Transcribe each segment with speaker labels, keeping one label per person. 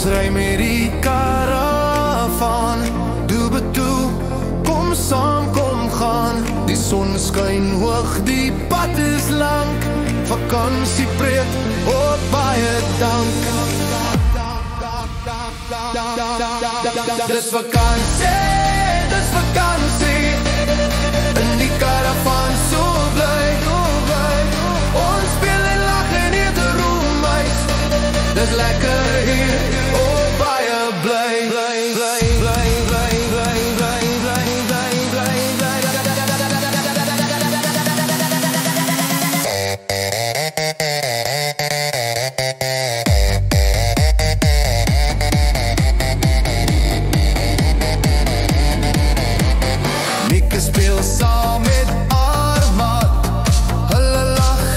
Speaker 1: ry met die karavaan, doe bedoel, kom saam, kom gaan. Die son skyn hoog, die pad is lang, vakansie breek, op baie dank. Dis vakansie, dis vakansie, in die karavaan so bly. Ons speel en lach en eet 'n roemhuis, dis lekker hier, oh baie bly. Mieke speel saam met haar maat, hulle lach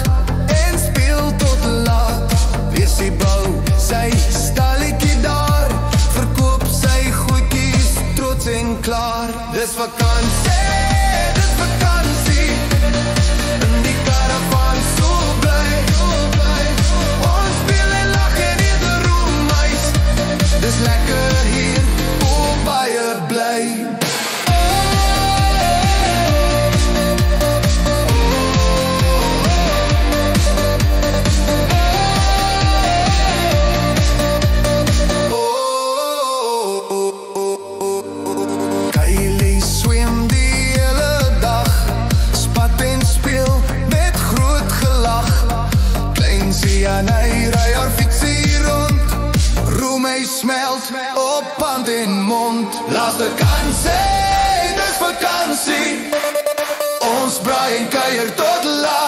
Speaker 1: en speel tot laat. Wees die bou sy stalletjie daar, verkoop sy goedjies trots en klaar. Dis vakansie, dis vakansie, in die karavaan so bly. Ons speel en lach en eet 'n roemhuis, dis lekker hier, oh baie bly. En hy ry haar fietsie rond, roem hy smelt op hand en mond. Laaste kansie, dis vakansie, ons braai en kuier tot laat.